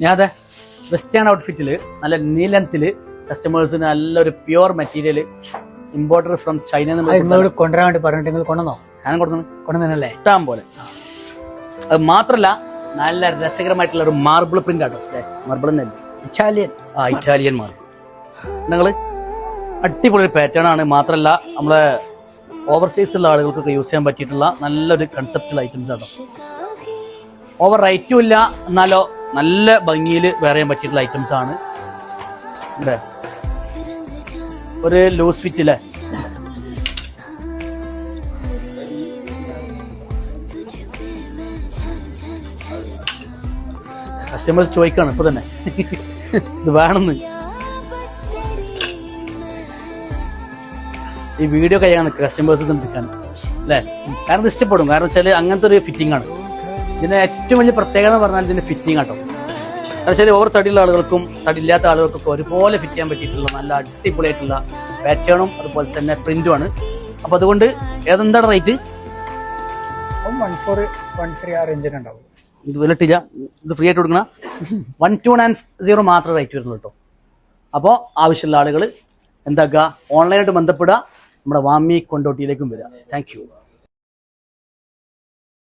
ഞാൻ അതെ വെസ്റ്റേൺ ഔട്ട്ഫിറ്റിൽ നല്ല നീലത്തിൽ കസ്റ്റമേഴ്സിന് നല്ലൊരു pure material importer from China കൊണ്ടുവരാൻ വേണ്ടി പറഞ്ഞിട്ട് നിങ്ങൾ കൊണ്ടുവന്നോ? ഞാൻ കൊണ്ടുവന്നല്ലേ? ഇഷ്ടം പോലെ. അത് മാത്രല്ല നല്ല രസകരമായിട്ടുള്ള ഒരു മാർബിൾ പ്രിന്റ് ആട്ടോ. മാർബിൾ ഇറ്റാലിയൻ ഇറ്റാലിയൻ മാർബിൾ നിങ്ങള് അടിപൊളി പാറ്റേൺ ആണ്. മാത്രല്ല നമ്മളെ ഓവർസൈസ് ഉള്ള ആളുകൾക്കൊക്കെ യൂസ് ചെയ്യാൻ പറ്റിയിട്ടുള്ള നല്ലൊരു കൺസെപ്റ്റൽ ഐറ്റംസ് ആട്ടോ. ഓവർ റേറ്റും ഇല്ല, എന്നാലോ നല്ല ഭംഗിയിൽ വെയർ ചെയ്യാൻ പറ്റിയിട്ടുള്ള ഐറ്റംസ് ആണ്. ഇവിടെ ഒരു ലൂസ് ഫിറ്റ് അല്ലേ, കസ്റ്റമേഴ്സ് ചോദിക്കാണ് ഇപ്പൊ തന്നെ ഇത് വേണമെന്ന്. ഈ വീഡിയോ കഴിയാൻ കസ്റ്റമേഴ്സ് നിൽക്കാൻ അല്ലേ, കാരണം ഇത് ഇഷ്ടപ്പെടും. കാരണം വെച്ചാൽ അങ്ങനത്തെ ഒരു ഫിറ്റിംഗ് ആണ് ഇതിന് ഏറ്റവും വലിയ പ്രത്യേകത എന്ന് പറഞ്ഞാൽ ഇതിന്റെ ഫിറ്റിംഗ് ആട്ടോ. കാരണം വെച്ചാൽ ഓവർ തടിയുള്ള ആളുകൾക്കും തടിയില്ലാത്ത ആളുകൾക്കൊക്കെ ഒരുപോലെ ഫിറ്റ് ചെയ്യാൻ പറ്റിയിട്ടുള്ള നല്ല അടിപൊളിയായിട്ടുള്ള പാറ്റേണും അതുപോലെ തന്നെ പ്രിന്റും ആണ്. അപ്പൊ അതുകൊണ്ട് ഏതെന്താണ് റേറ്റ്? 1413 ആ റേഞ്ചിന് ഉണ്ടാവും. ഇത് വിലട്ടില്ല, ഇത് ഫ്രീ ആയിട്ട് കൊടുക്കണ 1290 മാത്രമേ റേറ്റ് വരുന്നുള്ളൂ കേട്ടോ. അപ്പോൾ ആവശ്യമുള്ള ആളുകൾ എന്താക്കുക, ഓൺലൈനായിട്ട് ബന്ധപ്പെടുക, നമ്മുടെ വാമി കൊണ്ടോട്ടിയിലേക്കും വരിക. Thank you.